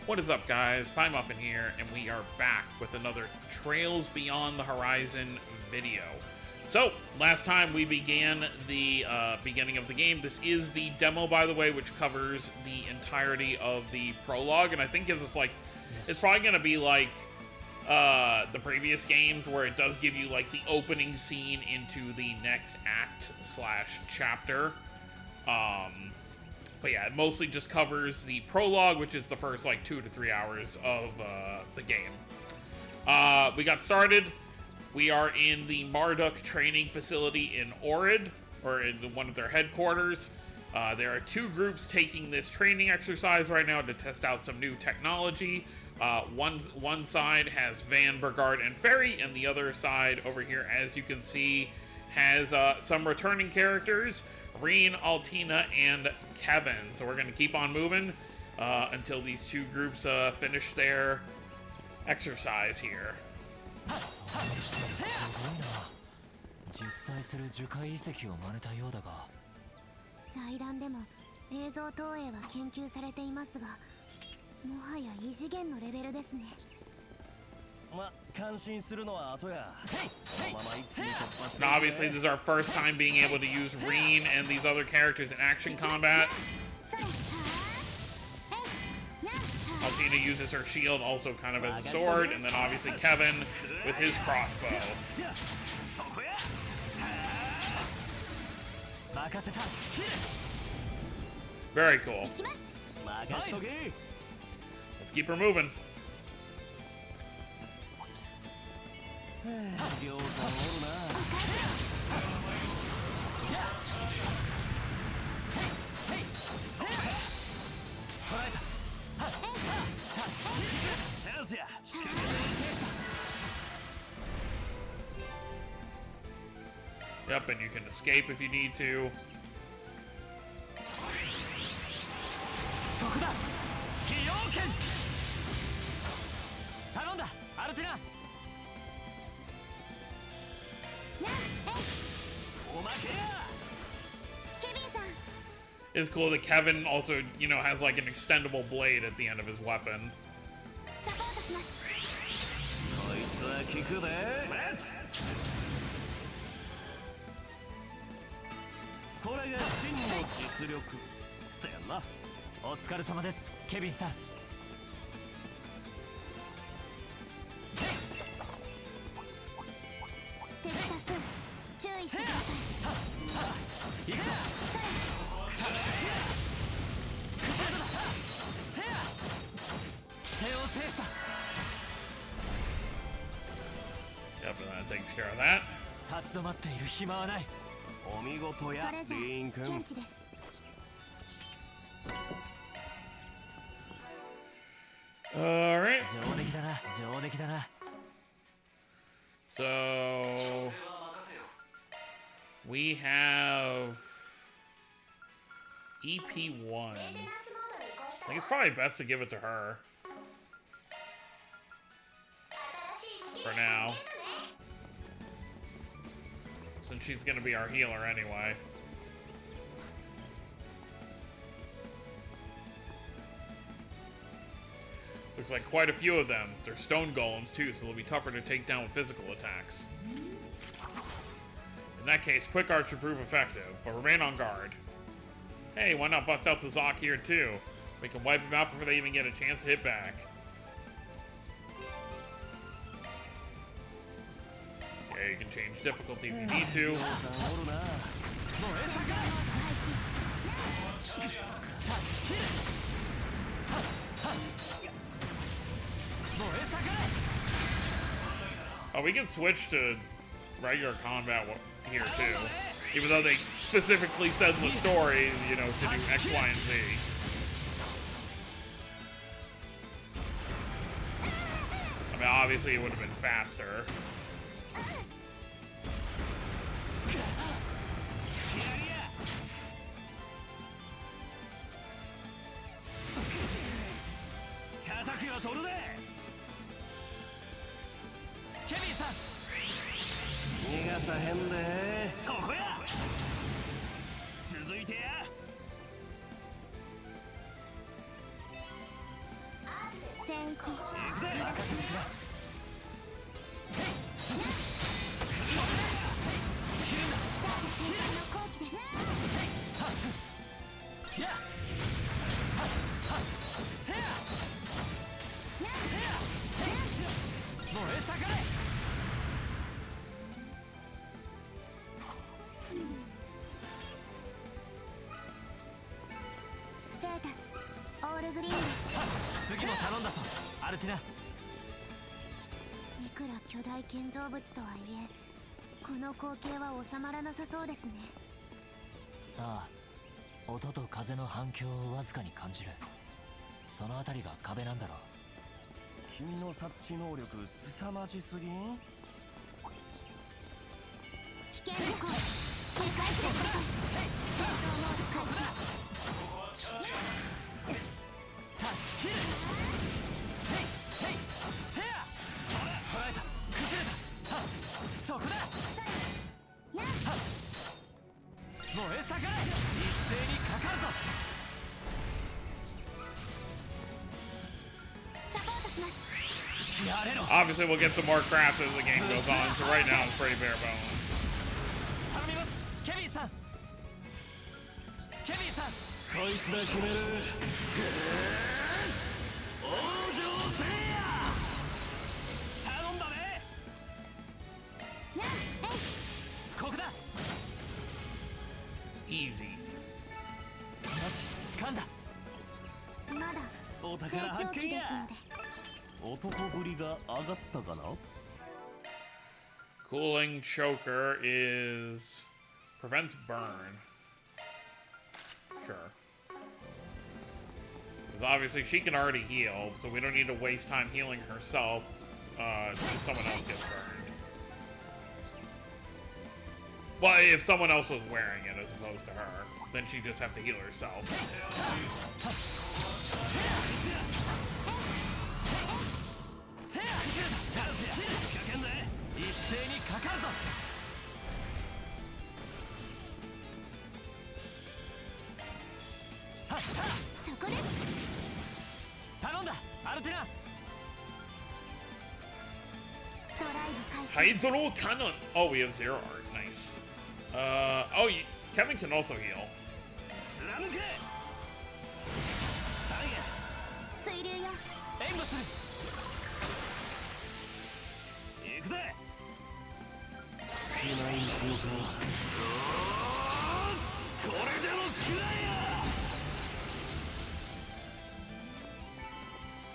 What is up, guys? Pie Muffin here, and we are back with another Trails Beyond the Horizon video. So, last time we began the beginning of the game. This is the demo, by the way, which covers the entirety of the prologue, and I think gives us, like, it's probably going to be like the previous games, where it does give you, like, the opening scene into the next act / chapter. But yeah, it mostly just covers the prologue, which is the first, like, 2 to 3 hours of the game. We got started. We are in the Marduk training facility in Orid, or in one of their headquarters. There are two groups taking this training exercise right now to test out some new technology. One side has Van, Burgard, and Ferry, and the other side over here, as you can see, has some returning characters, Reen, Altina, and Kevin. So we're going to keep on moving until these two groups finish their exercise here. 実在する樹海遺跡を真似たようだが祭壇でも映像投影は研究されていますがもはや異次元のレベルですねま、感心するのは後や Now, obviously, this is our first time being able to use Reen and these other characters in action combat. Altina uses her shield also kind of as a sword, and then obviously Kevin with his crossbow. Very cool. Let's keep her moving. Yep, and you can escape if you need to. It's cool that Kevin also, you know, has like an extendable blade at the end of his weapon. Yep, and that takes care of that. Alright. So we have EP1. I think it's probably best to give it to her for now, since she's gonna be our healer anyway. Looks like quite a few of them. They're stone golems too, so they'll be tougher to take down with physical attacks. In that case, quick arch should prove effective, but remain on guard. Hey, why not bust out the Zoc here too? We can wipe them out before they even get a chance to hit back. Yeah, you can change difficulty if you need to. Oh, we can switch to regular combat here too. Even though they specifically said in the story, you know, to do X, Y, and Z. I mean, obviously it would have been faster. 本気行くぜリラックス先輩の好機ですやっせや燃え盛れステータスオールグリーンです次も頼んだぞアルティナ。いくら巨大建造物とはいえこの光景は収まらなさそうですね。ああ、音と風の反響をわずかに感じる。そのあたりが壁なんだろう。君の察知能力凄まじすぎん？危険事項警戒すること戦闘モード開始タスキルせや捉えた崩れたそこだやっ燃え盛れ一斉にかかるぞサポートしますやれろ Obviously, we'll get some more crafts as the game goes on. So right now, it's pretty bare bones. 頼みますケビンさんケビンさんこいつら決める王女せや頼んだねやっここだよEasy. し掴んだまだお成宝発長期見やですので男ぶりが上がったかな Cooling choker is prevents burn. Sure. Because obviously she can already heal, so we don't need to waste time healing herself. If someone else gets burned. But if someone else was wearing it as opposed to her, then she'd just have to heal herself. せや仕掛けんぜ一斉にかかるぞはっはっそこです頼んだアルティナドライブ開始 Hydro Cannon! Oh, we have zero art. Nice. Kevin can also heal. 貫けスタンや水流よ援護する行くぜしないにしようかこれでも食らえや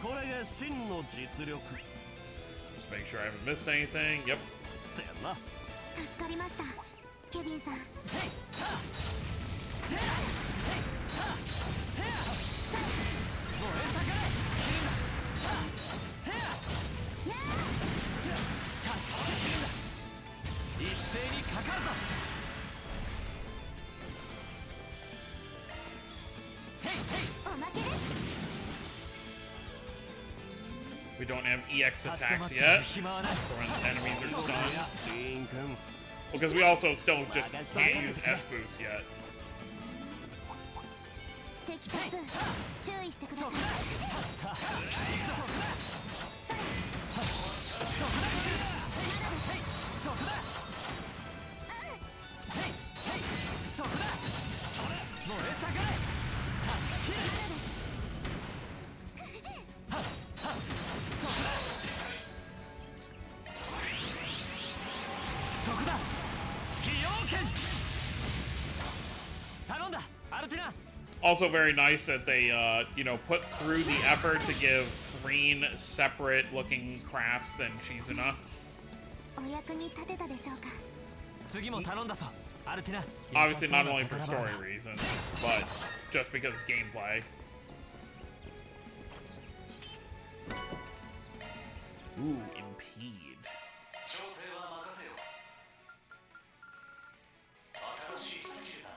これが真の実力 Just make sure I haven't missed anything. Yep. だよな助かりましたケビンさんせやせや燃え盛れせや一斉にかかるぞせいせいおまけです We don't have EX 集ま attacks ってる yet. 暇はない。 For when enemies are stunned. リン君 Because we also still just can't use S boost yet. 敵多数注意してくださいさあそこだそこだ燃え盛れそこだ崎陽軒頼んだアルティナ Also very nice that they, put through the effort to give green separate looking crafts than Shizuna. お役に立てたでしょうか次も頼んだぞアルティナ Obviously not only for story reasons, but just because gameplay. Ooh, impede. 調整は任せよ。新しいスキルだな。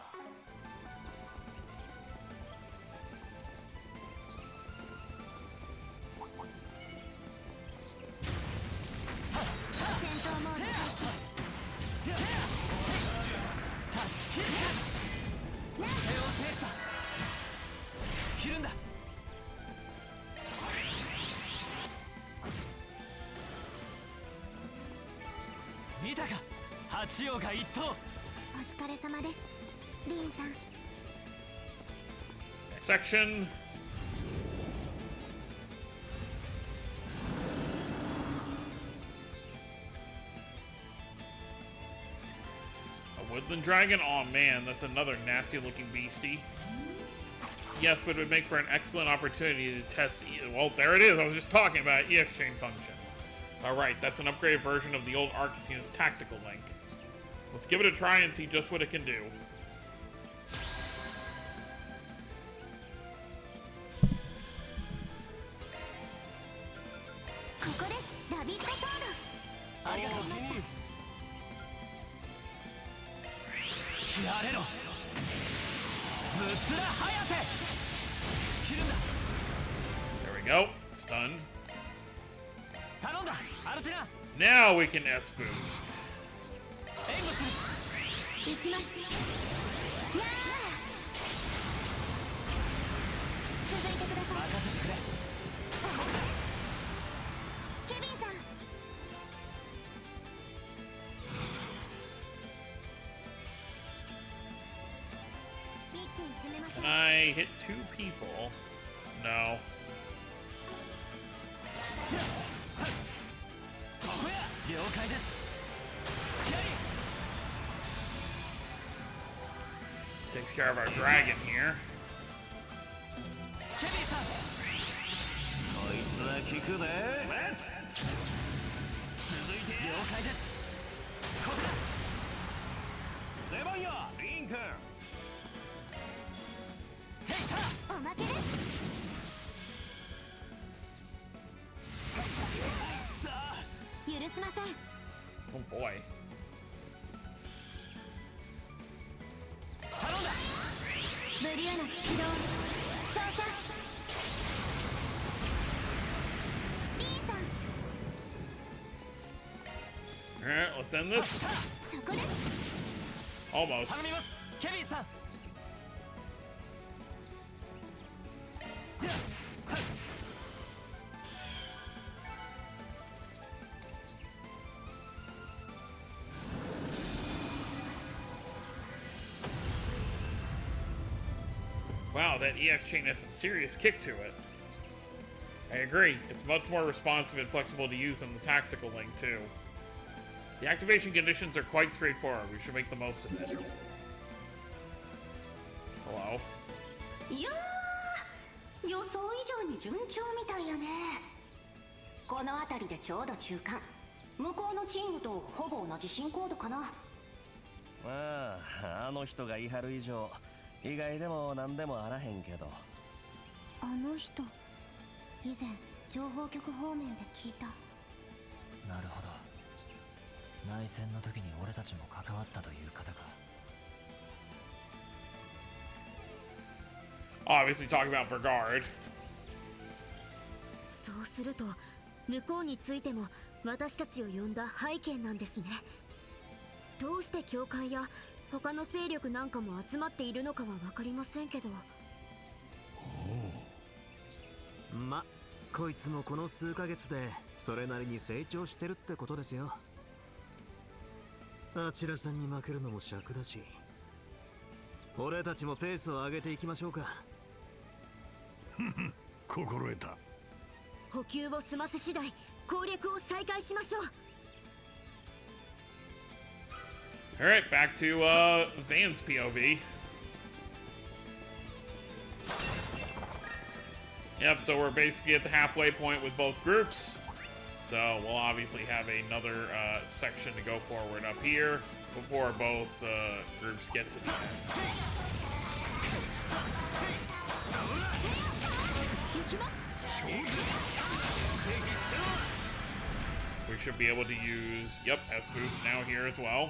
戦闘モード開始手を制した切るんだ八王が一等。お疲れ様ですリンさん。 Section. A woodland dragon? Oh man, that's another nasty looking beastie. Yes, but it would make for an excellent opportunity to test. Well, there it is. I was just talking about E-Exchange function. Alright, that's an upgraded version of the old Arcus Unit's tactical link. Let's give it a try and see just what it can do. ここですラビットソード。ありがとう。やれろ。ムツラハヤテ。切るんだ。 There we go. Stun. 頼んだアルテナ。 Now we can S boost. 援護する。行きます。やー続いてください。任せてくれ。ケビンさん。一気に進めましょ Can う。 I hit 2 people? No. ここや。了解です。スキャリー。 Takes care of our dragon here. ケビンさん。こいつは効くで。レッツ。続いて了解です。ここだ。レバンやリンク。セイター。おまけです。 許しません。 Oh boy. 頼んだ。ブリューナ起動。照射。リンさん。 Alright, let's end this. そこです。 Almost. 頼みます。ケビンさん。 Wow, that EX chain has some serious kick to it. I agree. It's much more responsive and flexible to use than the tactical link, too. The activation conditions are quite straightforward. We should make the most of it. Hello? いやー、予想以上に順調みたいやね。この辺りでちょうど中間。向こうのチームとほぼ同じ進行度かな。ああ、あの人が言い張る以上意外でも何でもあらへんけど。あの人以前情報局方面で聞いた。なるほど。内戦の時に俺たちも関わったという方か。 Obviously talking about Burgard. そうすると向こうについても私たちを呼んだ背景なんですね。どうして教会や他の勢力なんかも集まっているのかは分かりませんけど。ま、こいつもこの数ヶ月でそれなりに成長してるってことですよ。あちらさんに負けるのも尺だし、俺たちもペースを上げていきましょうか。心得た。補給を済ませ次第攻略を再開しましょう。 Alright, back to Van's POV. Yep, so we're basically at the halfway point with both groups. So we'll obviously have another section to go forward up here before both groups get to the end. We should be able to use, yep, S boost now here as well.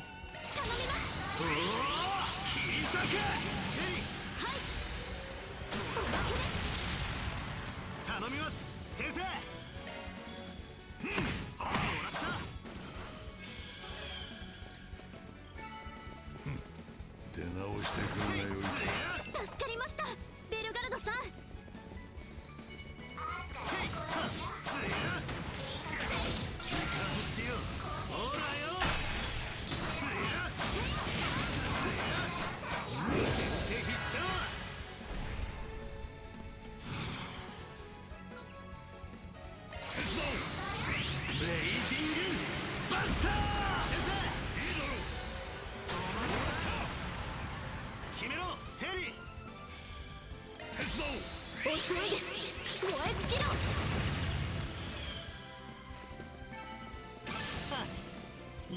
頼みます先生。出直してくるがよい。助かりましたベルガルドさん。ほらよ。遅いです。燃え尽き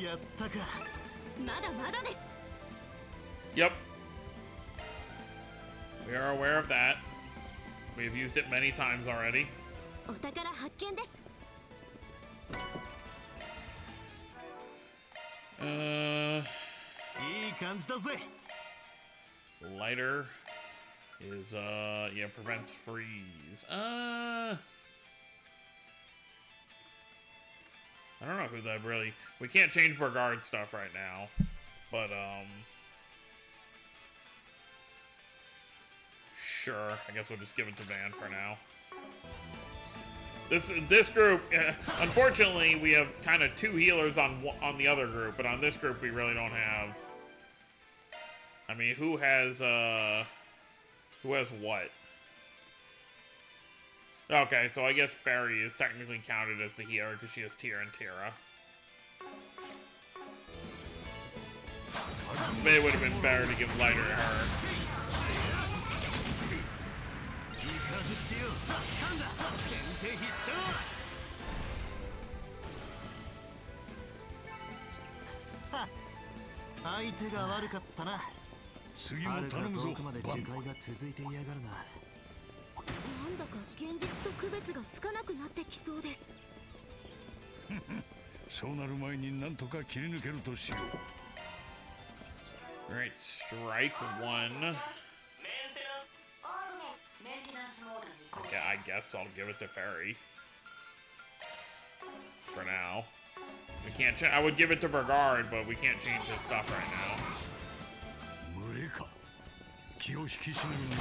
ろ。やったか。まだまだです。 Yep. We are aware of that. We've used it many times already. お宝発見です。いい感じだぜ。 Lighter is yeah, prevents freeze. I don't know who that really. We can't change Burgard stuff right now, but sure. I guess we'll just give it to Van for now. This group, unfortunately, we have kind of 2 healers on the other group, but on this group we really don't have. I mean, who has what? Okay, so I guess Fairy is technically counted as the healer because she has Tira and Tira. Maybe it would have been better to give Lighter to her. Ha! 相手が悪かったな。次も頼むぞ。遠くまで樹海が続いていやがるな。なんだか現実と区別がつかなくなってきそうです。そうなる前になんとか切り抜けるとしよう。Alright, strike 1. Okay, I guess I'll give it to Fairy. For now. We can't I would give it to Burgard, but we can't change his stuff right now. 無礼か。気を引き締めるんだ。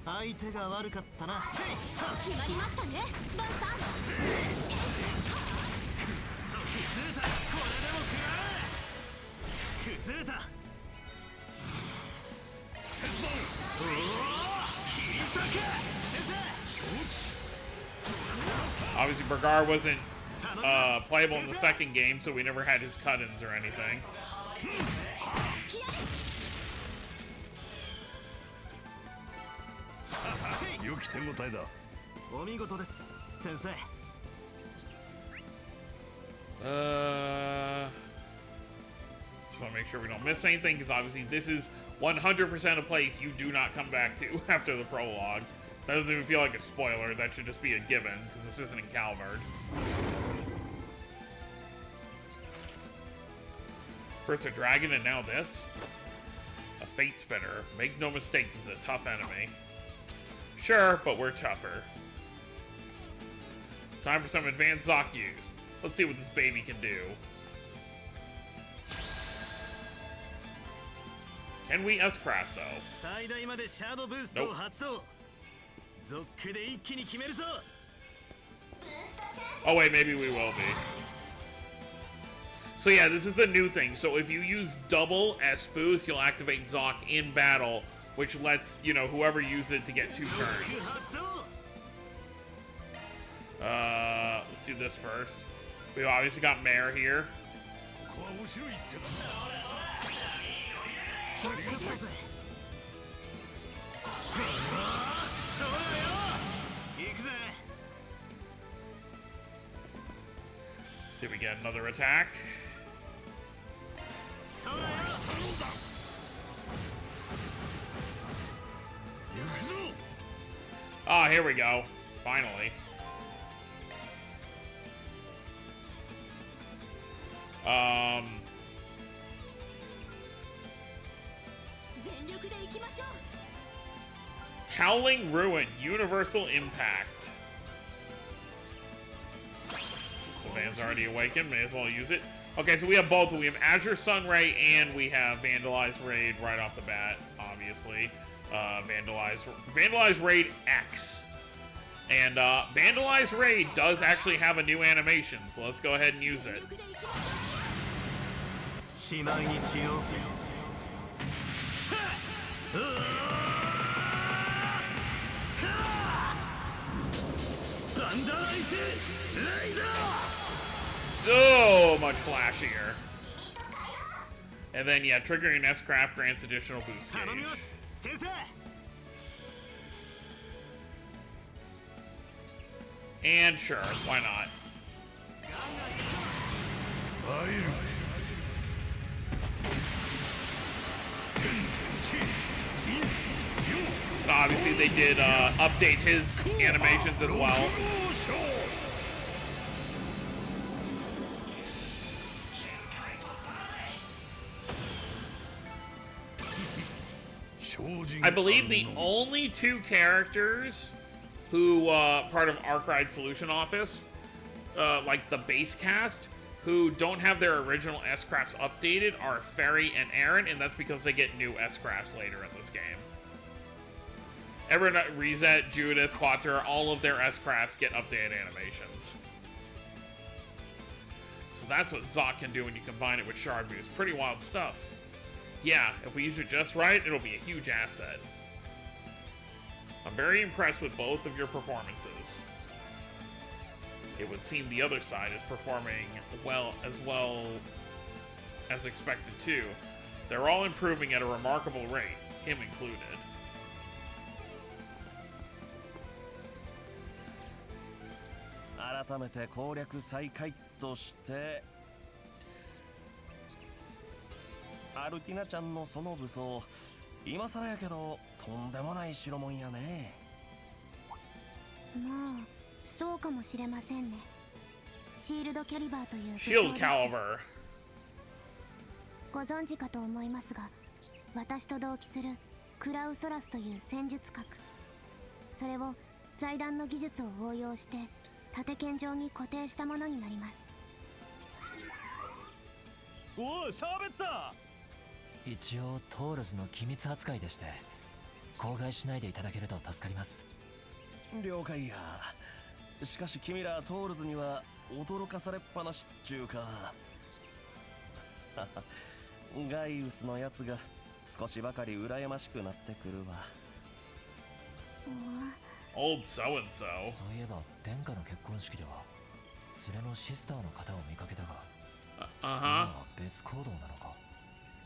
相手が悪かったな。決まりましたね、バンさん。崩れた。 Obviously, Burgard wasn't playable in the second game, so we never had his cut-ins or anything. 良き手応えだ。お見事です、先生。Just want to make sure we don't miss anything, because obviously this is 100% a place you do not come back to after the prologue. That doesn't even feel like a spoiler. That should just be a given, because this isn't in Calvard. First a dragon and now this? A Fate Spinner. Make no mistake, this is a tough enemy. Sure, but we're tougher. Time for some advanced Zakyus. Let's see what this baby can do. Can we S-Craft, though? Nope. Oh wait, maybe we will be. So yeah, this is the new thing. So if you use double S-Boost, you'll activate Zoc in battle, which lets, you know, whoever uses it to get 2 turns. Let's do this first. We've obviously got Mare here. See if we get another attack. Ah, here we go. Finally. Howling Ruin, Universal Impact. So Van's already awakened, may as well use it. Okay, so we have both. We have Azure Sunray and we have Vandalize Raid right off the bat, obviously. Vandalize Raid X. And Vandalize Raid does actually have a new animation, so let's go ahead and use it. So much flashier. And then, yeah, triggering S-Craft grants additional boost gauge. And sure, why not? But obviously they did update his animations as well. I believe the only two characters who, part of Arkride Solution Office, like the base cast, who don't have their original S-Crafts updated are Ferry and Aaron, and that's because they get new S-Crafts later in this game. Everyone, Reset, Judith, Quattro, all of their S-Crafts get updated animations. So that's what Zoc can do when you combine it with Shard Boost. Pretty wild stuff. Yeah, if we use it just right, it'll be a huge asset. I'm very impressed with both of your performances. It would seem the other side is performing well as expected too. They're all improving at a remarkable rate, him included.アルティナちゃんのその武装、今更やけどとんでもない代物やね。まあ、そうかもしれませんね。シールドキャリバーという武装 Shield でして Caliber. ご存知かと思いますが、私と同期するクラウソラスという戦術核、それを財団の技術を応用して縦剣状に固定したものになります。おお、喋った。一応トールズの機密扱いでして口外しないでいただけると助かります。了解や。しかし君らトールズには驚かされっぱなしっちゅうか。ガイウスのやつが少しばかり羨ましくなってくるわ。Old so and so. そういえば殿下の結婚式では連れのシスターの方を見かけたが、今は別行動なのか、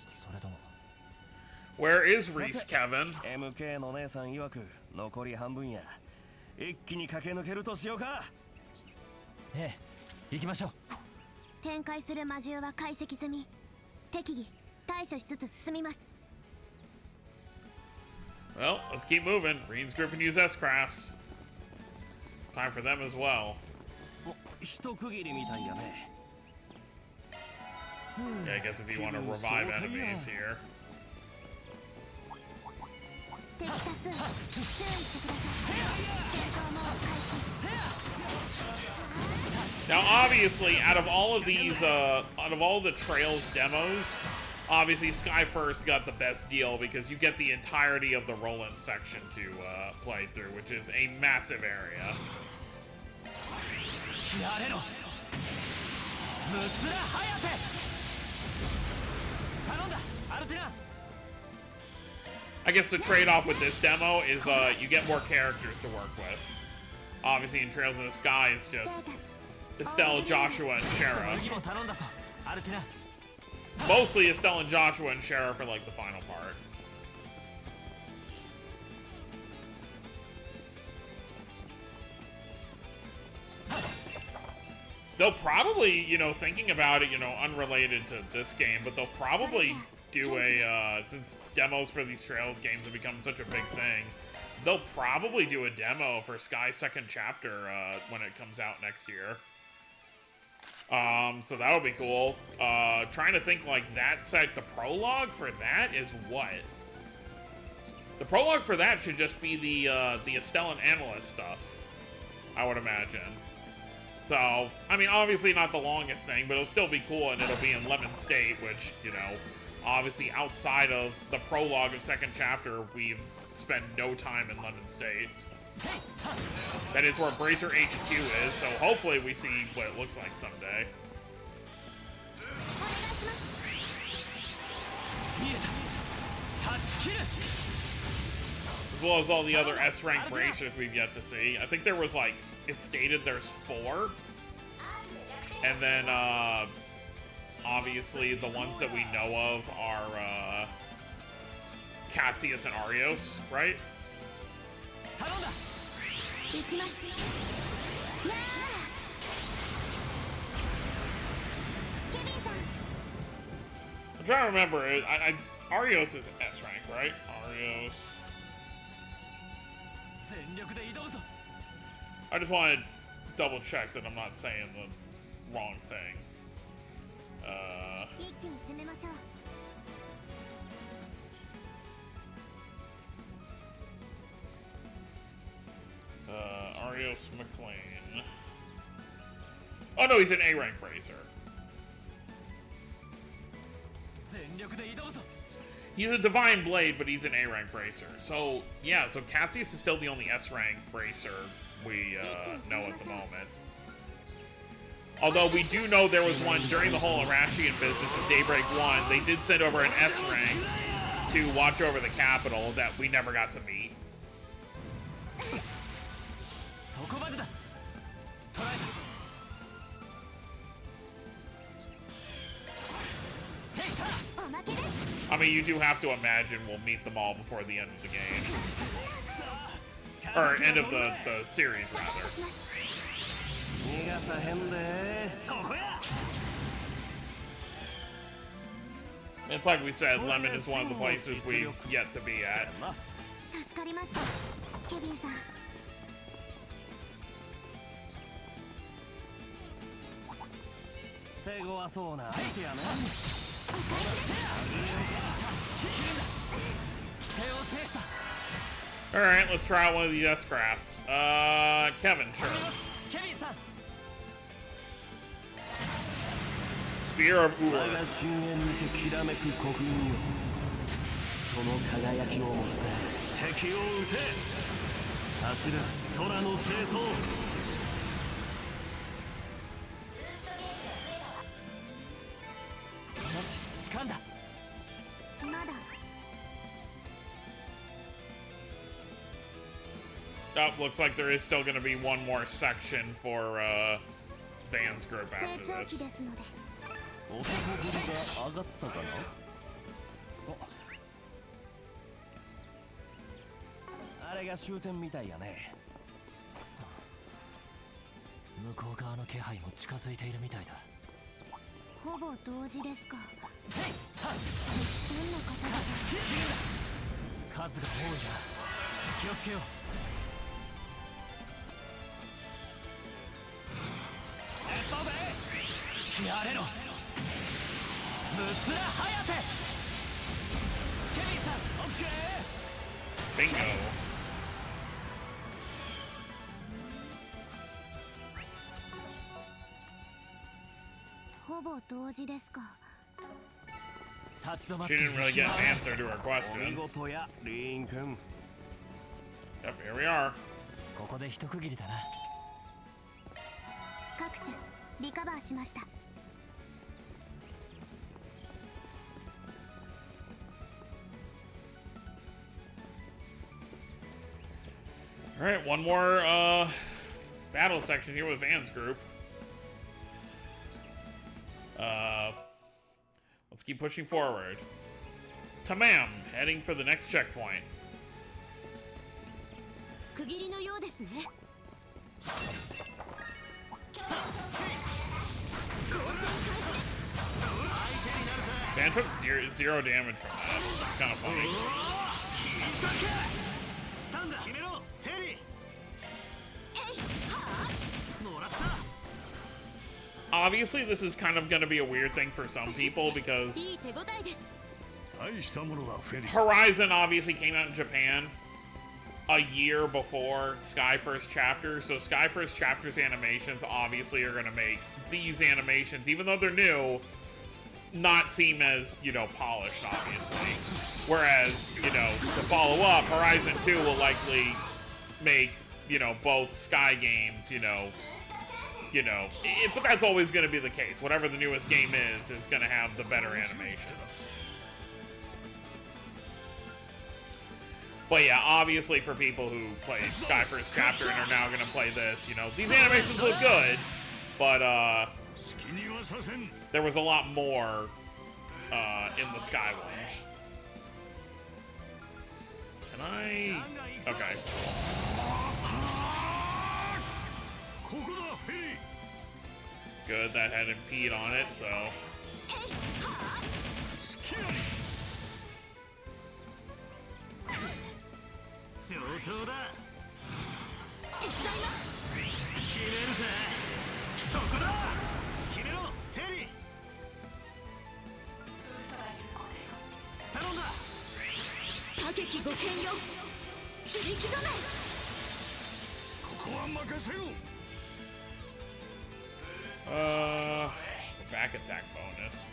それとも。 Where is Reese, Kevin? MK の姉さん曰く残り半分や。一気に駆け抜けるとしようか。ええ、行きましょう。展開する魔獣は解析済み。適宜対処しつつ進みます。 Well, let's keep moving. Reen's group can use S-Crafts. Time for them as well. 一区切りみたいやね。 Yeah, I guess if you want to revive enemies here. 敵多数、注意してください。戦闘モード開始。 Now, obviously, out of all of these, out of all the Trails demos, obviously Sky First got the best deal because you get the entirety of the Roland section to play through, which is a massive area. I guess the trade-off with this demo is you get more characters to work with. Obviously, in Trails in the Sky, it's just Estelle, Joshua, and Shara. Mostly Estelle and Joshua and Shara for like the final part. They'll probably, you know, thinking about it, you know, unrelated to this game, but they'll probably do a, since demos for these Trails games have become such a big thing, they'll probably do a demo for Sky's second chapter when it comes out next year. So that'll be cool. Trying to think like that site, the prologue for that is what? The prologue for that should just be the Estelle and Analyst stuff, I would imagine. So, I mean, obviously not the longest thing, but it'll still be cool, and it'll be in Lemon State, which, you know, obviously outside of the prologue of second chapter, we've spent no time in Lemon State. That is where Bracer HQ is, so hopefully we see what it looks like someday. As well as all the other S-rank bracers we've yet to see. I think there was like, it stated there's 4. And then, obviously the ones that we know of are, Cassius and Arios, right? I'm trying to remember. Arios is S rank, right? Arios. I just want to double check that I'm not saying the wrong thing. Arios McLean. Oh no, he's an A rank bracer. He's a Divine Blade, but he's an A rank bracer. So yeah, so Cassius is still the only S rank bracer we know at the moment. Although we do know there was one during the whole Arashian business in Daybreak 1, they did send over an S rank to watch over the capital that we never got to meet. I mean, you do have to imagine we'll meet them all before the end of the game. Or end of the series, rather. It's like we said, Lemon is one of the places we've yet to be at. Alright, let's try out one of these S-crafts. Kevin, sure. Spear of Ur. Oh, looks like there is still going to be one more section for Van's group after this. Bingo. She didn't really get an answer to her question. Yep, here we are. Alright, one more battle section here with Van's group. Let's keep pushing forward. Tamam, heading for the next checkpoint. Van took 0 damage from that. It's kind of funny. Obviously, this is kind of going to be a weird thing for some people because Horizon obviously came out in Japan a year before Sky First Chapter, so Sky First Chapter's animations obviously are going to make these animations, even though they're new, not seem as, you know, polished, obviously. Whereas, you know, to follow up, Horizon 2 will likely make, you know, both Sky games, but that's always going to be the case. Whatever the newest game is going to have the better animations. But yeah, obviously for people who played Sky First Chapter and are now gonna play this, you know, these animations look good, but there was a lot more in the Sky ones. Can I? Okay. Good, that had impede on it, so. Back attack bonus.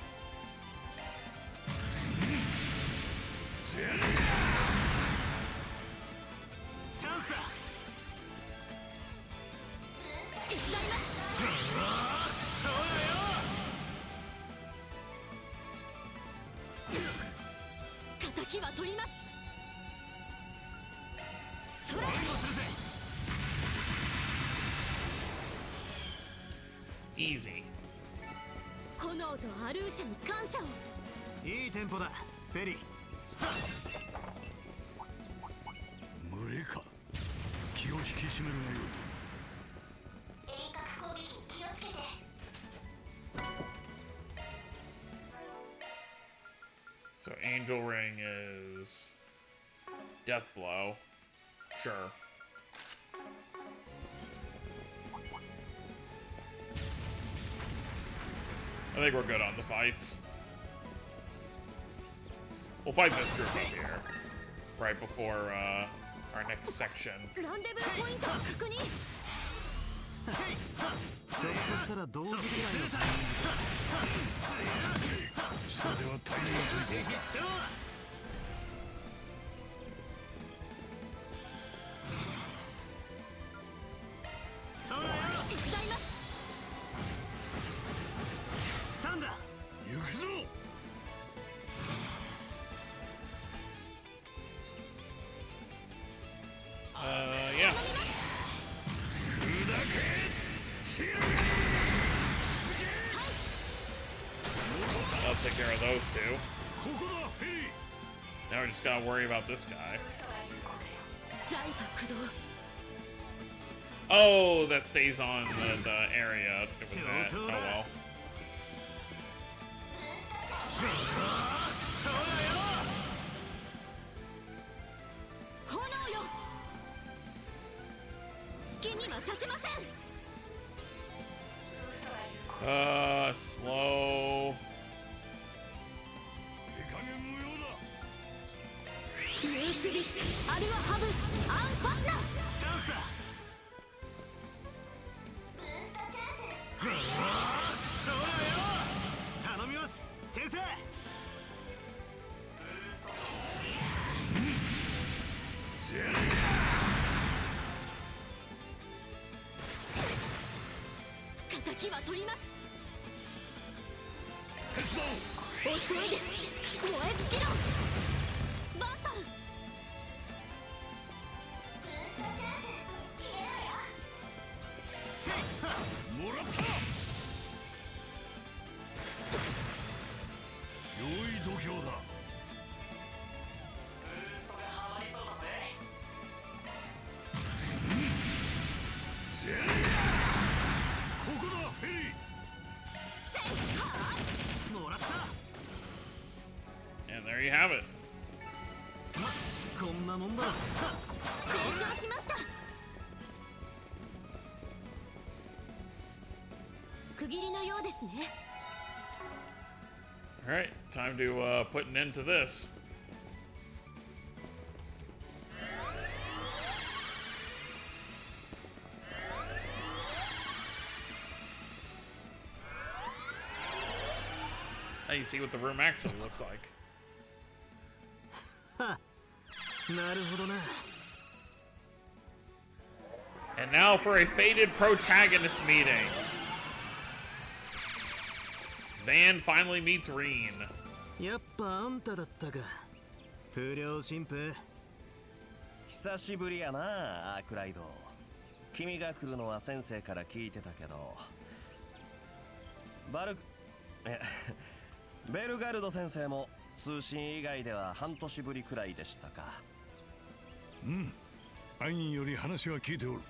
Easy. 炎とアルーシャに感謝を。いいテンポだ、フェリー。無礼か。気を引き締めるがよい。 So Angel Ring is Death Blow. Sure. I think we're good on the fights. We'll fight this group up here right before our next section. ちょっとしたら同時ぐらいのタイミング下ではタイミングといこうか。そうだよ。手伝います。スタンダー。行くぞ。Yeah. I'll take care of those two. Now we just gotta worry about this guy. Oh, that stays on the area it was at. Oh well. Slow. And there you have it. こんなもんだ。成長しました。区切りのようですね。All right, time to put an end to this. Now you see what the room actually looks like. なるほどな。 And now for a fated protagonist meeting. Van finally meets Reen. やっぱあんただったか。不良神父。久しぶりやな、アークライド。君が来るのは先生から聞いてたけど、ベルガルド先生も通信以外では半年ぶりくらいでしたか。うん、アインより話は聞いておる。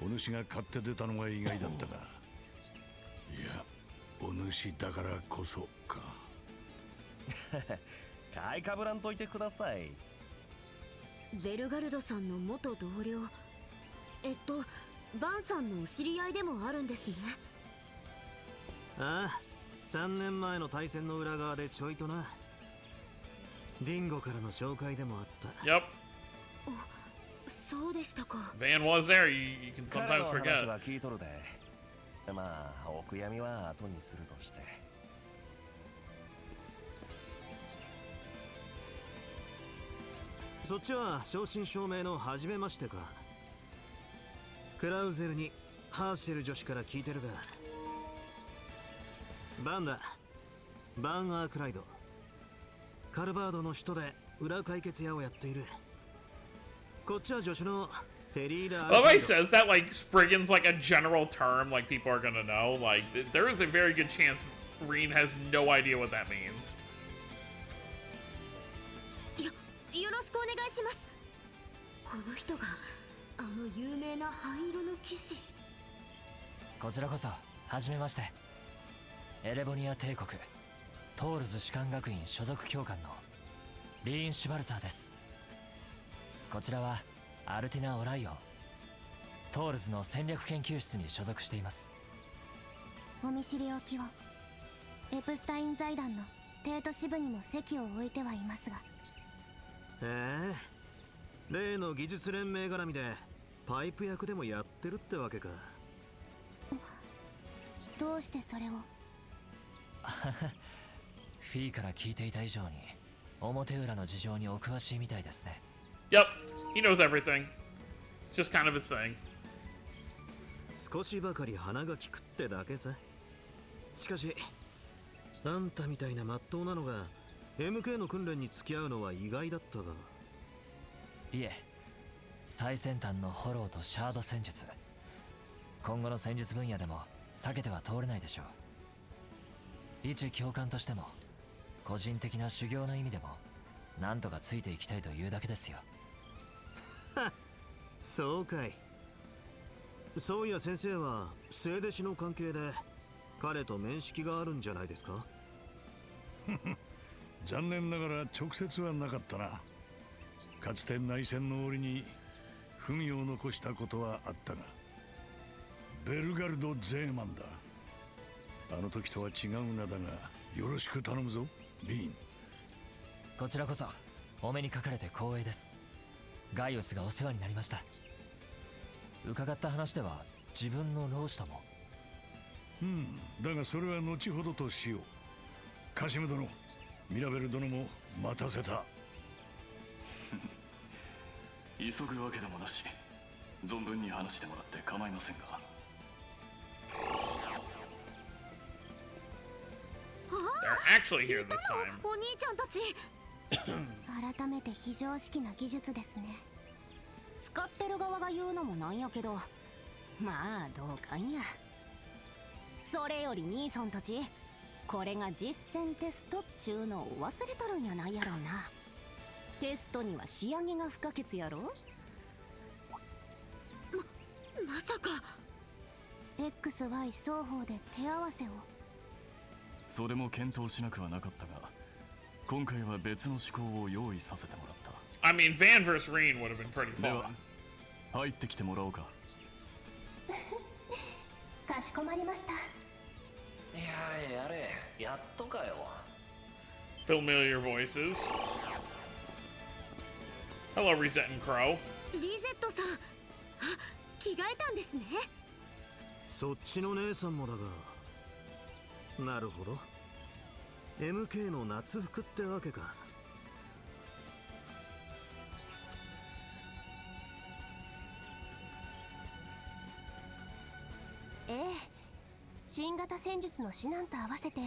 お主が買って出たのが意外だったが、いや、お主だからこそか。買いかぶらんといてください。ベルガルドさんの元同僚、バンさんのお知り合いでもあるんですね。ああ、3年前の対戦の裏側でちょいとな。ディンゴからの紹介でもあった。Yep. そうでしたか。 Van was there. You can 彼 sometimes の話 forget. は聞いとるで。まあ、お悔やみは後にするとして。そっちは正真正銘の初めましてか。クラウゼルにハーシェル女子から聞いてるが、バンだ。バン・アークライド。カルバードの首都で裏解決屋をやっている。こっちは助手のフェリーラ・ Nobody says that like Spriggan's like a general term, like people are gonna know. Like there is a very good chance Reen has no idea what that means. よろしくお願いします。この人があの有名な灰色の騎士。こちらこそはじめまして。エレボニア帝国トールズ士官学院所属教官のリーン・シュバルザーです。こちらはアルティナ・オライオン、トールズの戦略研究室に所属しています。お見知りおきを。エプスタイン財団の帝都支部にも席を置いてはいますが。へえ、例の技術連盟絡みでパイプ役でもやってるってわけか。どうしてそれを？フィーから聞いていた以上に表裏の事情にお詳しいみたいですね。Yep, he knows everything. Just kind of his thing. 少しばかり鼻が利くってだけさ。しかしあんたみたいな真っ当なのが MK の訓練に付き合うのは意外だったが。いえ、最先端のホローとシャード戦術、今後の戦術分野でも避けては通れないでしょう。一教官としても個人的な修行の意味でもなんとかついていきたいというだけですよ。そうかい。そういや先生は聖弟子の関係で彼と面識があるんじゃないですか？残念ながら直接はなかったな。かつて内戦の折に文を残したことはあったが、ベルガルド・ゼーマンだ。あの時とは違う名だが、よろしく頼むぞ、リーン。こちらこそお目にかかれて光栄です。ガイオスがお世話になりました。伺った話では自分の老師とも。だがそれは後ほどとしよう。カシム殿、ミラベル殿も待たせた。急ぐわけでもなし、存分に話してもらって構いませんが。They're actually here this time. お兄ちゃんたち。改めて非常識な技術ですね。使ってる側が言うのもなんやけど、まあどうかんや。それより兄さんたち、これが実戦テストっちゅうのを忘れとるんやないやろうな。テストには仕上げが不可欠やろ。まさか XY 双方で手合わせを。それも検討しなくはなかったが、今回は別の思考を用意させてもらった。 I mean, Van vs. Reen would have been pretty で fun. は入ってきてもらおうか。かしこまりました。やれやれ、やっとかよ。Familiar voices. Hello, Reset and Crow. リゼットさん、あ、着替えたんですね。そっちの姉さんもだが。なるほど。MK の夏服ってわけか。ええ、新型戦術の指南と合わせて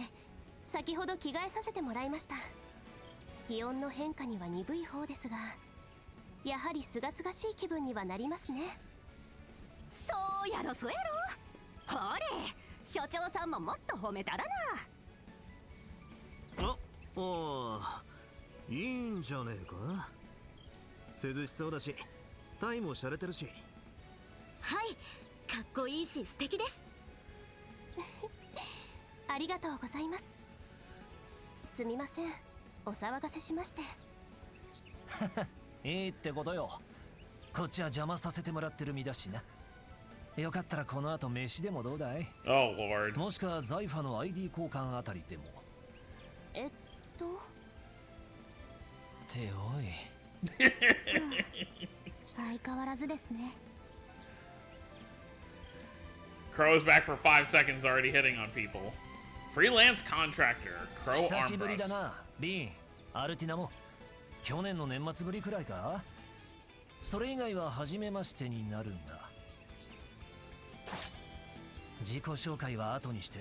先ほど着替えさせてもらいました。気温の変化には鈍い方ですが。やはり清々しい気分にはなりますね。そうやろそうやろ。ほれ所長さんももっと褒めたらな。おー、いいんじゃねえか。涼しそうだしタイも洒落てるし。はい、かっこいいし素敵です。ありがとうございます。すみません、お騒がせしまして。いいってことよ。こっちは邪魔させてもらってる身だしな。よかったらこの後飯でもどうだい？ Oh lord. もしくはザイファの ID 交換あたりでも。ておい。相変わらずですね。Crow's back for 5 seconds, already hitting on people. Freelance contractor, Crow 久しぶりだ Armbrust. な、リン、アルティナも。去年の年末ぶりくらいか？それ以外は初めましてになるんだ。自己紹介は後にして、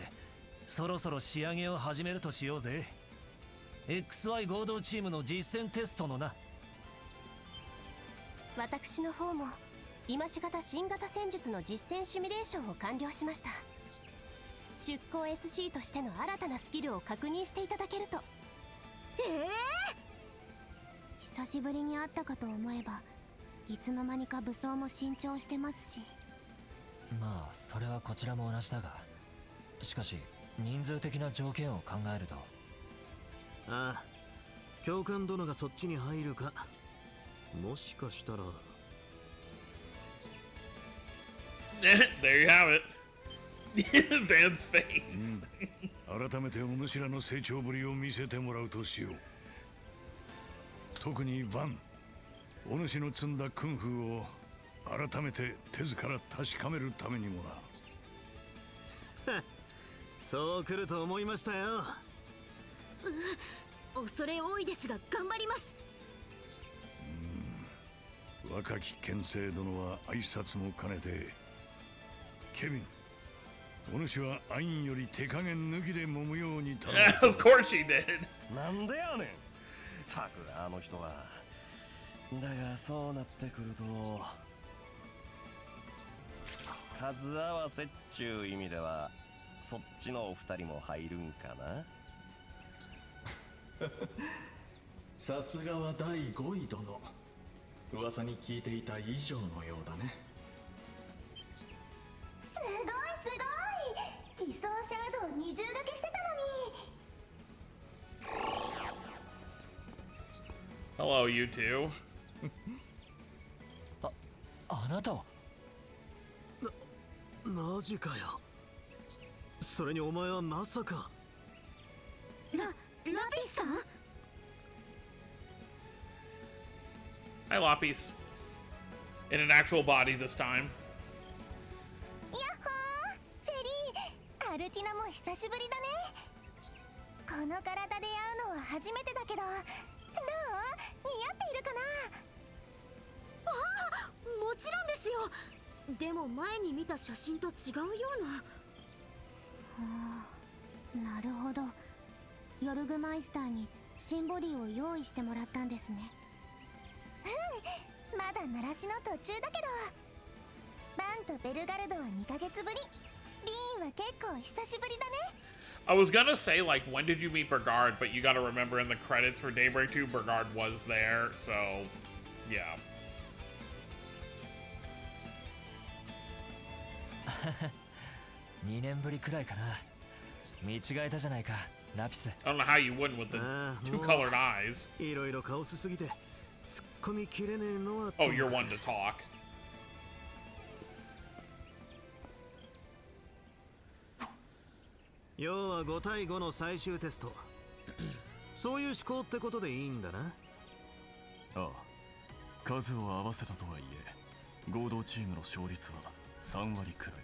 そろそろ仕上げを始めるとしようぜ。XY 合同チームの実践テストのな。私の方も今しがた新型戦術の実践シミュレーションを完了しました。出向 SC としての新たなスキルを確認していただけると。久しぶりに会ったかと思えば、いつの間にか武装も新調してますし。まあそれはこちらも同じだが、しかし人数的な条件を考えると。ああ、教官殿がそっちに入るか、もしかしたら。There you have it. Van's face. 改めてお主らの成長ぶりを見せてもらうとしよう。特にヴァン、お主の積んだクンフーを改めて手ずから確かめるためにもな。そう来ると思いましたよ。恐れ多いですが頑張ります。若き剣聖殿は挨拶も兼ねて、ケビン、お主はアインより手加減抜きで揉むように頼む。Of course she did. なんでやねん。たくあの人は。だがそうなってくると、数合わせっちゅう意味ではそっちのお二人も入るんかな。さすがは第5位殿。噂に聞いていた以上のようだね。すごいすごい、偽装シャドウ20掛けしてたのに。 Hello, you two. あなたはマジかよ。それにお前はまさか。ラピスさん。Hi, Lapis. In an actual body this time. やっほー、フェリー、アルティナも久しぶりだね。この体で会うのは初めてだけど、どう？似合っているかな？ああ、もちろんですよ。でも前に見た写真と違うような。なるほど。ヨルグマイスターに新ボディを用意してもらったんですね。まだ鳴らしの途中だけど、バンとベルガルドは2ヶ月ぶり、リーンは結構久しぶりだね。I was gonna say, like, when did you meet Burgard? But you gotta remember in the credits for Daybreak 2, Burgard was there, so, yeah. 2年ぶりくらいかな。見違えたじゃないか、ラピス。I don't know how you wouldn't with the two colored eyes. いろいろカオスすぎて突っ込みきれねえのは。Oh, you're one to talk. 要は5対5の最終テスト。そういう思考ってことでいいんだな。ああ、数を合わせたとはいえ合同チームの勝率は3割くらい。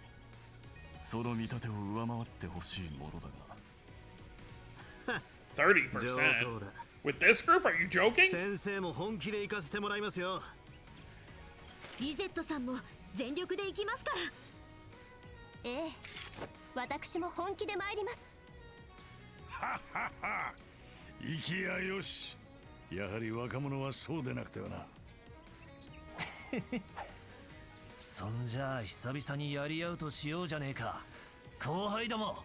その見立てを上回ってほしいものだが。30%? With this group? Are you joking? 先生も本気で行かせてもらいますよ。リゼットさんも全力で行きますから。ええ、私も本気で参ります。ははは。行きやよし。やはり若者はそうでなくてはな。そんじゃあ久々にやり合うとしようじゃねえか、後輩ども。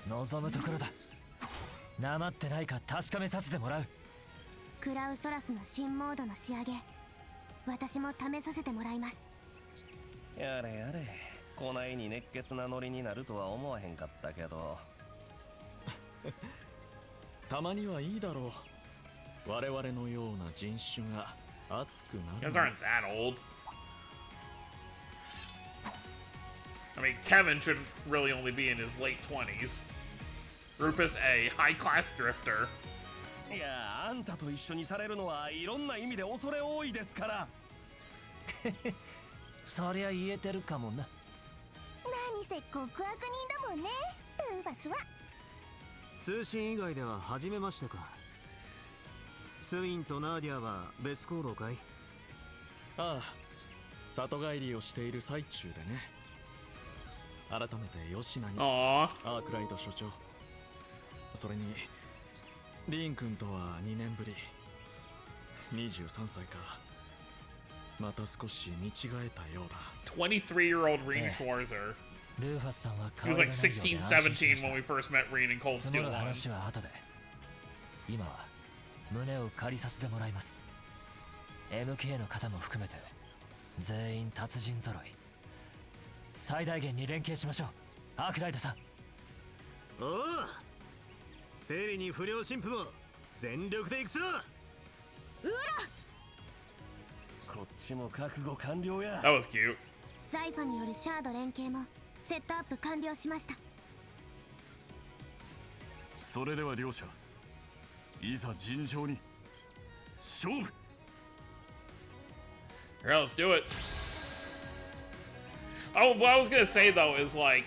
望むところだ。なまってないか確かめさせてもらう。クラウソラスの新モードの仕上げ、私も試させてもらいます。やれやれ、こないに熱血なノリになるとは思わへんかったけどたまにはいいだろう。我々のような人種が熱くな You る。 guys aren't that old. I mean, Kevin should really only be in his late 20s. Rufus A, high class drifter. いや、あんたと一緒にされるのはいろんな意味で恐れ多いですから。そりゃ言えてるかもな。何せ極悪人だもんね、ルーファスは。通信以外では初めましてか。スウィンとナーディアは別行動かい？ああ、里帰りをしている最中でね。改めて吉名に、アークライド所長、それにリン君とは2年ぶり。23歳か。また少し見違えたようだ。 23-year-old Reen Schwarzer. ルーファスさんは He was like 16, 17 when we first met Reen in Cold 積も Steel る 1. 話は後で。今は胸を借りさせてもらいます。 MK の方も含めて全員達人揃い。最大限に連携しましょう、アークライドさん。おう、フェリーに不良神父も全力で行くぞ。うら、こっちも覚悟完了や。 That was cute. ザイファによるシャード連携もセットアップ完了しました。それでは両者、いざ尋常に勝負。 Alright, let's do it. Oh, what I was gonna say though is like,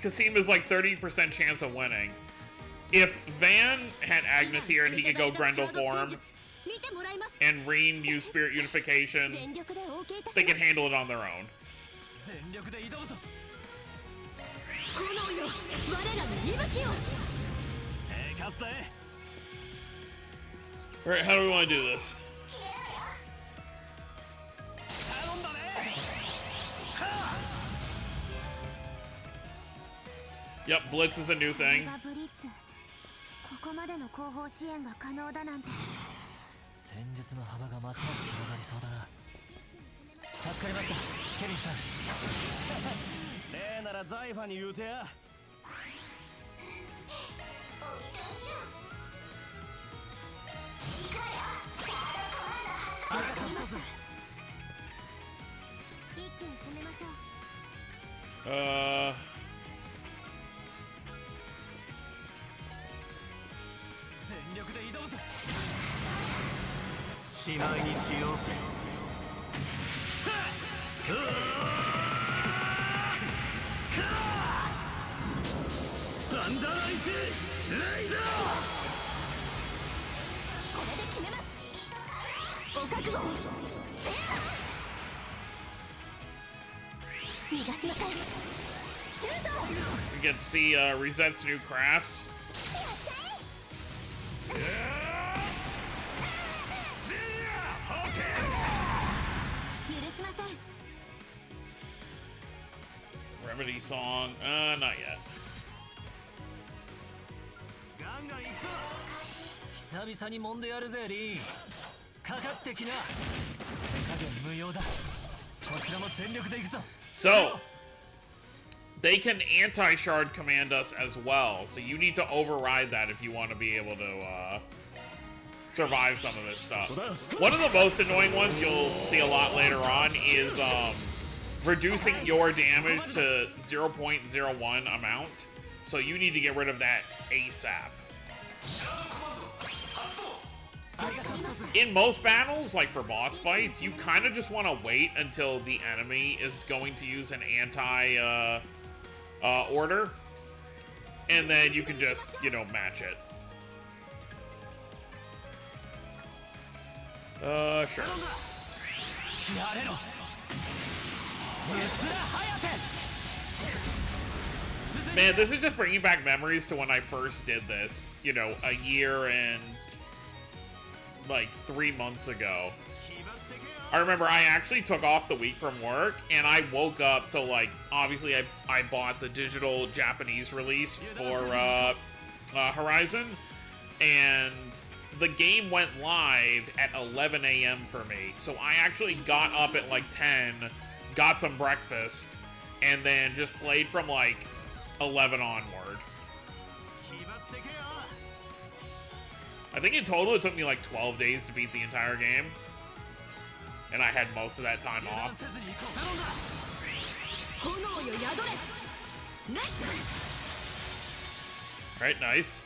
Kasima's like 30% chance of winning. If Van had Agnes here and he could go Grendel form, and Reen use Spirit Unification, they can handle it on their own. Alright, how do we want to do this? Yep, Blitz is a new thing. ブリッツ、ここまでの後方支援が可能だなんて。戦術の幅がますます広がりそうだな。助かりました、ケビンさん。例ならザイファに言うてや。一気に攻めましょう。全力で挑むぞ。しまいにしようぜ。サンダーライズライダー。これで決めます。お覚悟。せーの。逃がしなさい。シュート。 You get to see Resette's new crafts. Remedy song, not yet. 久々に揉んでやるぜリン。かかってきな。手加減無用だ。こちらも全力で行くぞ。 So, they can anti-shard command us as well, so you need to override that if you want to be able to survive some of this stuff. One of the most annoying ones you'll see a lot later on is reducing your damage to 0.01 amount, so you need to get rid of that ASAP. In most battles, like for boss fights, you kind of just want to wait until the enemy is going to use an anti-order, and then you can just, you know, match it. Sure. Man, this is just bringing back memories to when I first did this, you know, a year and like 3 months ago. I remember I actually took off the week from work, and I woke up, so, like, obviously I bought the digital Japanese release for Horizon, and the game went live at 11 a.m. for me. So I actually got up at, like, 10, got some breakfast, and then just played from, like, 11 onward. I think in total it took me, like, 12 days to beat the entire game. And I had most of that time off. Alright, nice.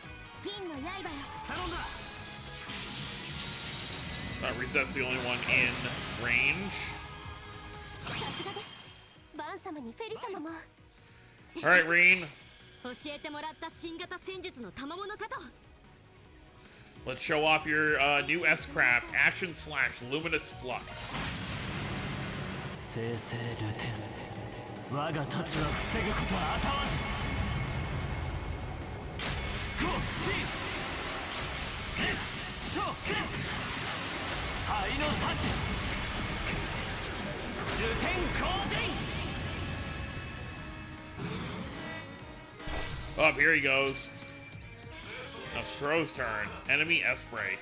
Reset's the only one in range. Alright, Reen. Let's show off your new S-Craft, Ashen/Luminous Flux. Up, here he goes. Now it's Crow's turn. Enemy S-Break.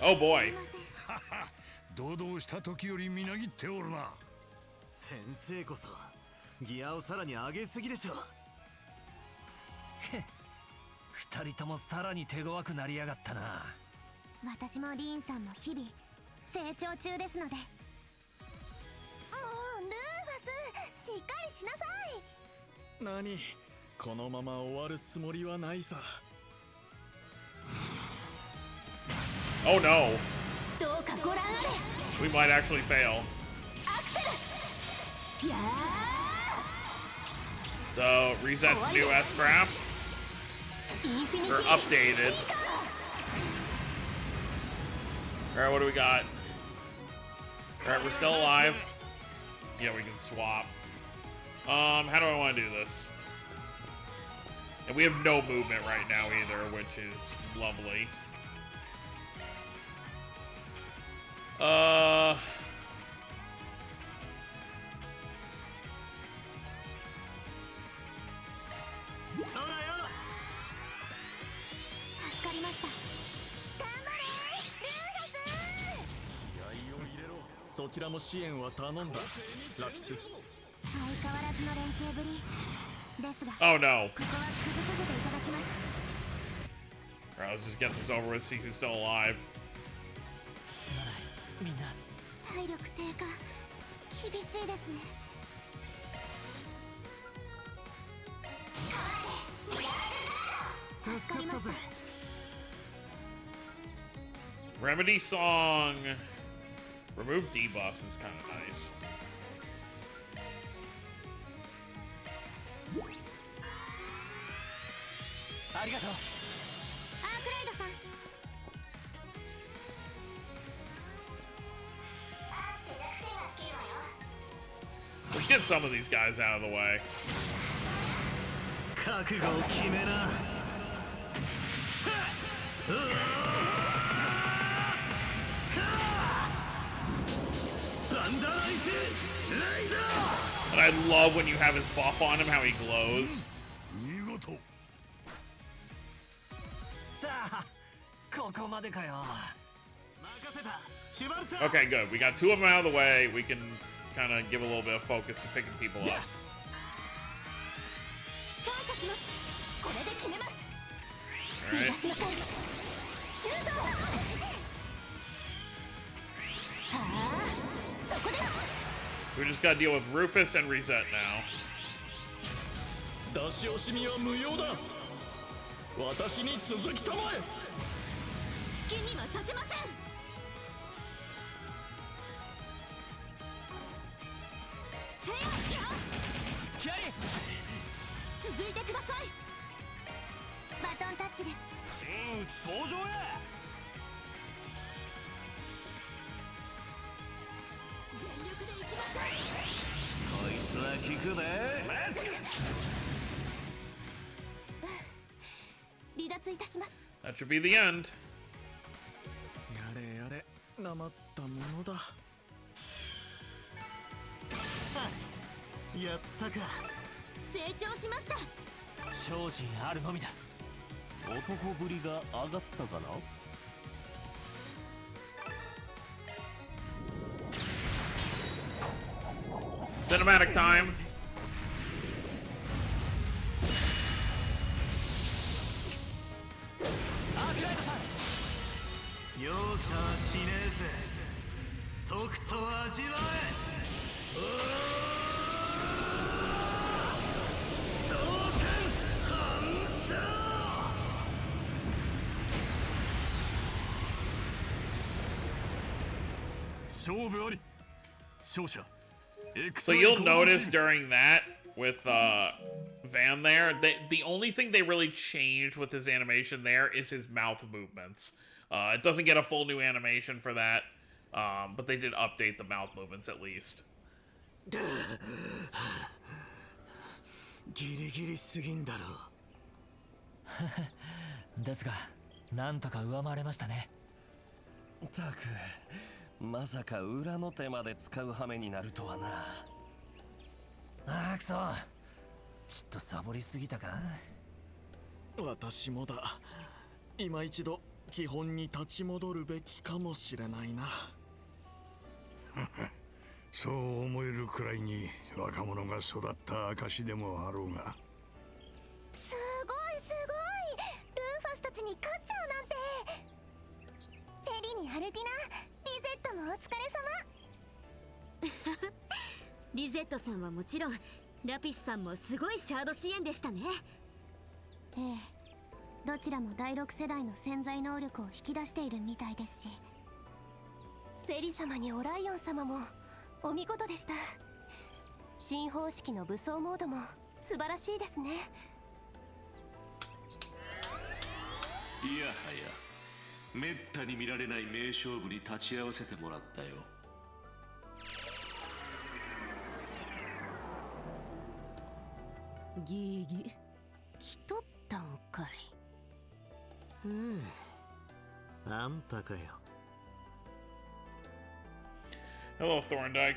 Oh boy. 堂々した時よりみなぎっておるな。先生こそギアをさらに上げすぎでしょ。二人ともさらに手強くなりやがったな。私もリーンさんも日々成長中ですので。もうルーファス、しっかりしなさい。何、このまま終わるつもりはないさ。Oh no. どうかご覧あれ。 We might actually fail. アクセル。やー。So, Reset's new S-Craft. Or updated. Alright, what do we got? Alright, we're still alive. Yeah, we can swap. How do I want to do this? And we have no movement right now either, which is lovely. Oh no. Alright, let's just get this over with, see who's still alive. 体力低下厳しいですね。助かりました。 Remedy song. Remove debuffs is kind of nice. Let's get some of these guys out of the way. 覚悟を決めな。And I love when you have his buff on him, how he glows. Okay, good. We got two of them out of the way. We can kind of give a little bit of focus to picking people up. Alright. We just gotta deal with Rufus and Reset now. つは効くで。離脱いたします。 That should be the end. やれやれ、なまったものだ。やったか。成長しました。精進あるのみだ。男ぶりが上がったかな。Cinematic time. 容赦はしねえぜ。とくと味わえ。蒼天反射。勝負あり。勝者 So you'll notice during that with Van there, the only thing they really changed with his animation there is his mouth movements. It doesn't get a full new animation for that, but they did update the mouth movements at least. ギリギリすぎんだろう。ですが、なんとか上回れましたね。たく、まさか裏の手まで使う羽目になるとはな。ああ、くそ。ちょっとサボりすぎたか。私もだ。今一度基本に立ち戻るべきかもしれないな。そう思えるくらいに若者が育った証でもあろうが。すごいすごい。ルーファスたちに勝っちゃうなんて。フェリニ・アルティナ、リゼットもお疲れ様。リゼットさんはもちろん、ラピスさんもすごいシャード支援でしたね。ええ、どちらも第6世代の潜在能力を引き出しているみたいですし。フェリ様にオライオン様もお見事でした。新方式の武装モードも素晴らしいですね。いやはや、めったに見られない名勝負に立ち会わせてもらったよ。ギーギ来とったんかい。あんたかよ。Hello, Thorndike.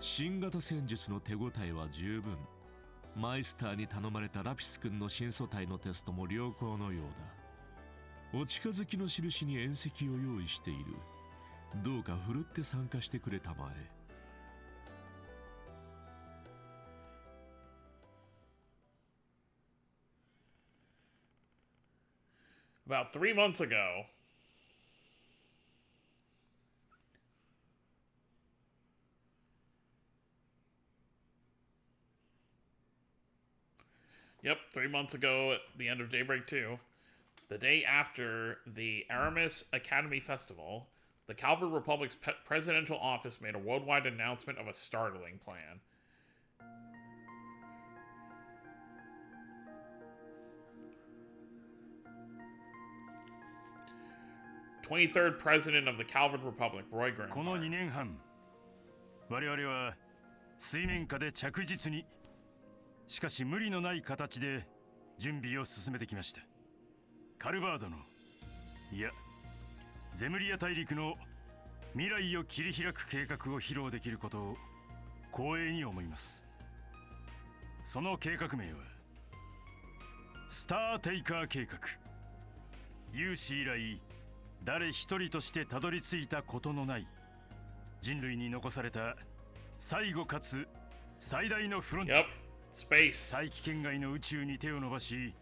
新型戦術の手応えは十分。マイスターに頼まれたラピス君の新素体のテストも良好のようだ。お近づきの印に縁石を用意している。どうかふるって参加してくれたまえ。About 3 months ago, yep, 3 months ago at the end of Daybreak 2, the day after the Aramis Academy Festival, the Calvary Republic's presidential office made a worldwide announcement of a startling plan. (23rd President of the Calvin Republic, Roy Graham. この2年半、我々は水面下で着実に、しかし無理のない形で準備を進めてきました。カルバードの、いや、ゼムリア大陸の未来を切り開く計画を披露できることを光栄に思います。その計画名はスターテイカー計画。有史以来誰一人としてたどり着いたことのない人類に残された最後かつ最大のフロント、大気圏外の宇宙に手を伸ばし、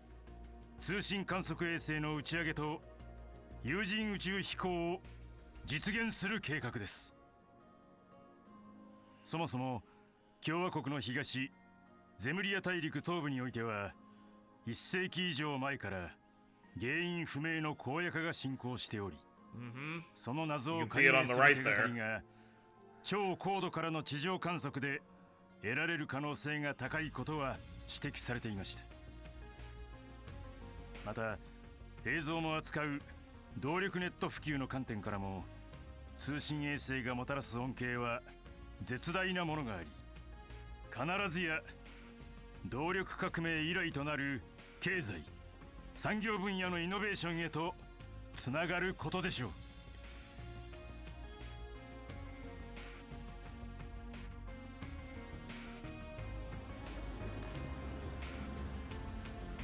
通信観測衛星の打ち上げと有人宇宙飛行を実現する計画です。そもそも共和国の東ゼムリア大陸東部においては1世紀以上前から原因不明の荒野化が進行しており、その謎を解明する手がかりが超高度からの地上観測で得られる可能性が高いことは指摘されていました。また映像も扱う動力ネット普及の観点からも通信衛星がもたらす恩恵は絶大なものがあり、必ずや動力革命以来となる経済産業分野のイノベーションへとつながることでしょう。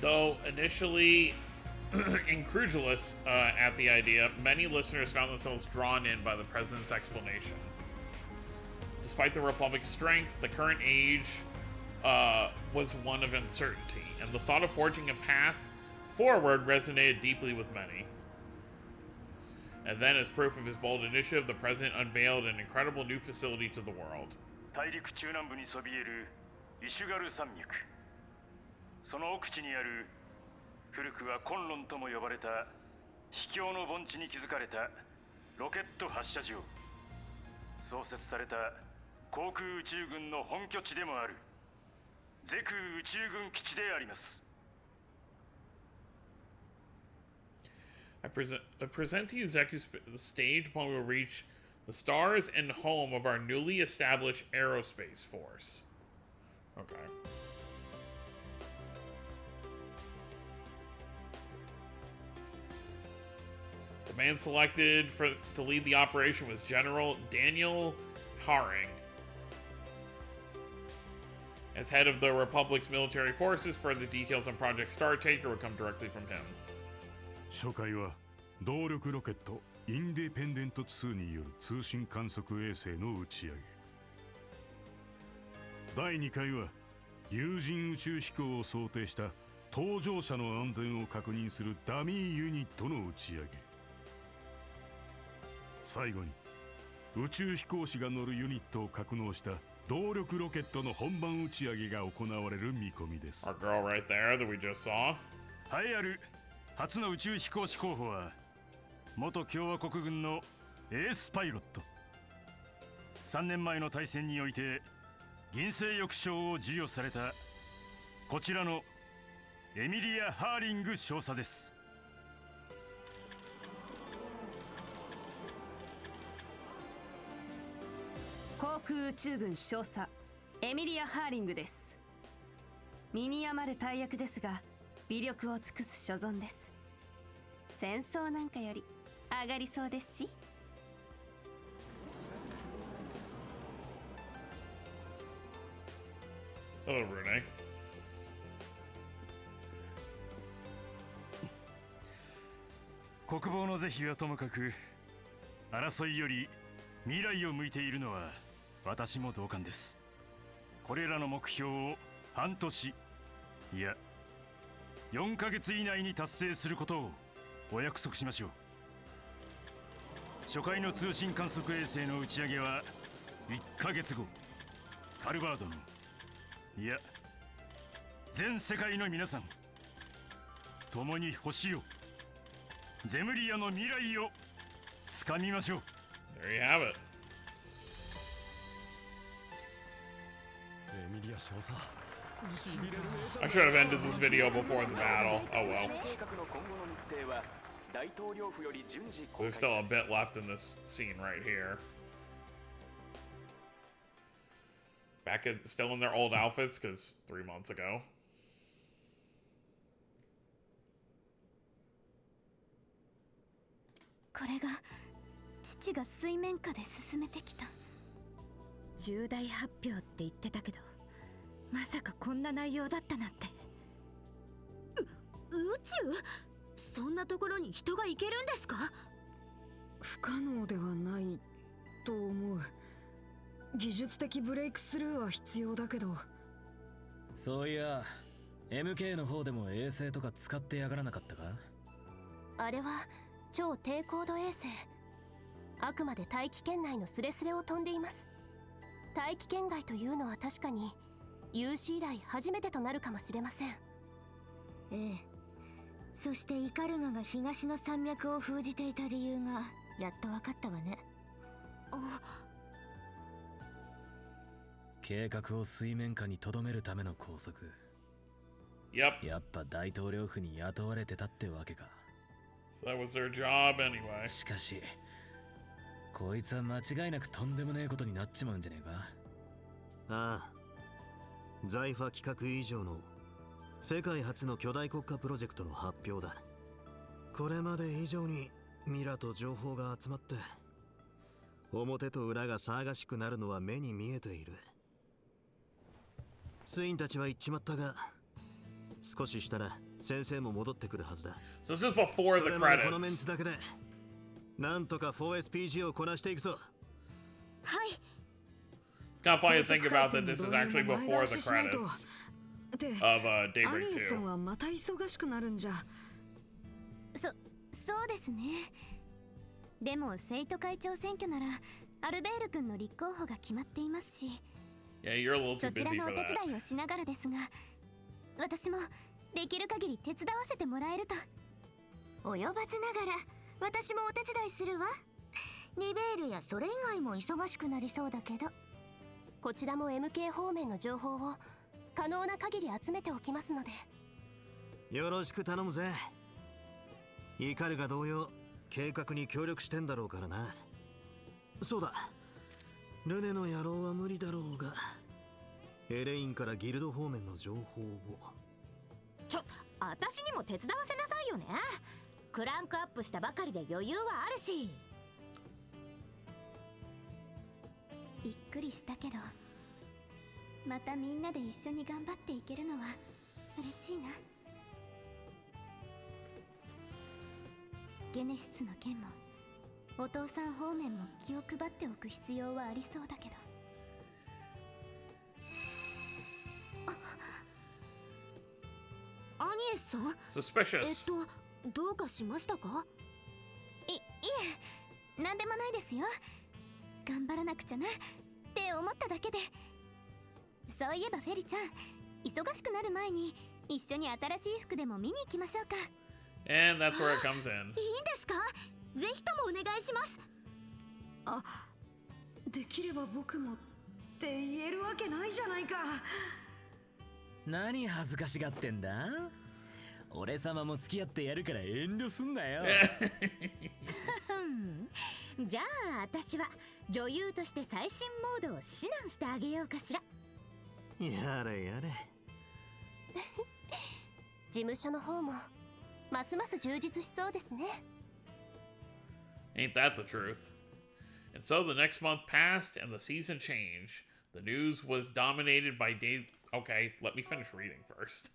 Though initially incredulous at the idea, many listeners found themselves drawn in by the president's explanation. Despite the Republic's strength, the current age was one of uncertainty, and the thought of forging a path forward resonated deeply with many. And then, as proof of his bold initiative, the president unveiled an incredible new facility to the world. 大陸中南部にそびえるイシュガル山脈、その奥地にある古くは昆仑とも呼ばれた秘境の盆地に築かれたロケット発射場、創設された航空宇宙軍の本拠地でもあるゼ空宇宙軍基地であります。I present to you Zeku's the stage upon we will reach the stars and home of our newly established aerospace force. Okay. The man selected to lead the operation was General Daniel Haring. As head of the Republic's military forces, further details on Project Startaker would come directly from him. 初回は動力ロケットインディペンデント2による通信観測衛星の打ち上げ。第2回は有人宇宙飛行を想定した搭乗者の安全を確認するダミーユニットの打ち上げ。最後に宇宙飛行士が乗るユニットを格納した動力ロケットの本番打ち上げが行われる見込みです。Our girl right there that we just saw. 栄えある初の宇宙飛行士候補は元共和国軍のエースパイロット。3年前の大戦において銀星翼賞を授与されたこちらのエミリア・ハーリング少佐です。航空宇宙軍少佐エミリア・ハーリングです。身に余る大役ですが微力を尽くす所存です。戦争なんかより上がりそうですし。Hello, Rune. 国防の是非はともかく争いより未来を向いているのは私も同感です。これらの目標を半年いや4ヶ月以内に達成することをお約束しましょう。初回の通信観測衛星の打ち上げは1ヶ月後、カルバードのいや全世界の皆さん共に星をゼムリアの未来をつかみましょう。 There you have it. I should have ended this video before the battle. Oh well. There's still a bit left in this scene right here. Still in their old outfits, because 3 months ago. これが父が水面下で進めてきた重大発表って言ってたけど、まさかこんな内容だったなんて。宇宙？そんなところに人が行けるんですか？不可能ではないと思う。技術的ブレイクスルーは必要だけど。そういや MK の方でも衛星とか使ってやがらなかったか？あれは超低高度衛星。あくまで大気圏内のスレスレを飛んでいます。大気圏外というのは確かに有史以来初めてとなるかもしれません。ええ。そしてイカルガが東の山脈を封じていた理由がやっと分かったわね。計画を水面下に留めるための拘束。Yep. やっぱ大統領府に雇われてたってわけか。So that was their job anyway. しかしこいつは間違いなくとんでもねえことになっちまうんじゃねえか。ああ、財ファ企画以上の世界初の巨大国家プロジェクトの発表だ。これまで以上にミラと情報が集まって表と裏が騒がしくなるのは目に見えている。スインたちは行っちまったが、少ししたら先生も戻ってくるはずだ。So this is before the それまでこのメン credits. ツだけでなんとか 4SPG をこなしていくぞ。はい。 It's kind of funny to think about that this is actually before the credits of アニ Daybreak ーさん 2. はまた忙しくなるんじゃ。そうですね。でも生徒会長選挙ならアルベール君の立候補が決まっていますし、 Yeah, you're a little そ too ちら busy のお for 手 that. 伝いをしながらですが、私もできる限り手伝わせてもらえると。及ばずながら私もお手伝いするわ。リベールやそれ以外も忙しくなりそうだけど。こちらも MK 方面の情報を可能な限り集めておきますので。よろしく頼むぜ。イカルが同様計画に協力してんだろうからな。そうだ、ルネの野郎は無理だろうが、エレインからギルド方面の情報を。私にも手伝わせなさいよね。クランクアップしたばかりで余裕はあるし。びっくりしたけど、またみんなで一緒に頑張っていけるのは嬉しいな。ゲネシスの件もお父さん方面も気を配っておく必要はありそうだけど。アニエスさん、 Suspicious. どうかしましたか？いえ、なんでもないですよ。頑張らなくちゃなって思っただけで。そういえばフェリちゃん、忙しくなる前に一緒に新しい服でも見に行きましょうか。 And that's where it comes in. いいんですか？ぜひともお願いします。あ、できれば僕もって言えるわけないじゃないか。何恥ずかしがってんだ？俺様も付き合ってやるから遠慮すんなよ。じゃあ私は女優として最新モードを指南してあげようかしら。やれやれ。事務所の方もますます充実しそうですね。 Ain't that the truth? And so the next month passed and the season changed. The news was dominated by Okay, let me finish reading first.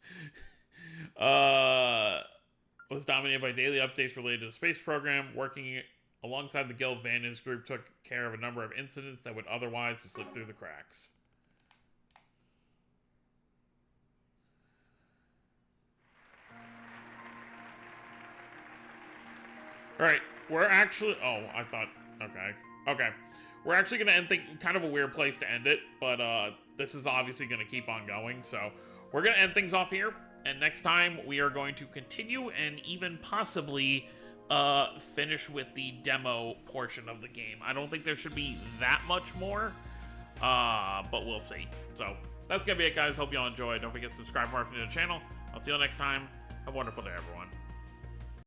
Was dominated by daily updates related to the space program. Working alongside the Guild, Vanna's group took care of a number of incidents that would otherwise have slipped through the cracks. Alright, we're actually... Oh, I thought... Okay. We're actually going to end things... Kind of a weird place to end it, but this is obviously going to keep on going, so... We're going to end things off here, and next time we are going to continue and even possibly finish with the demo portion of the game. I don't think there should be that much more, but we'll see. So, that's going to be it, guys. Hope you all enjoyed. Don't forget to subscribe more if you're new to the channel. I'll see you all next time. Have a wonderful day, everyone.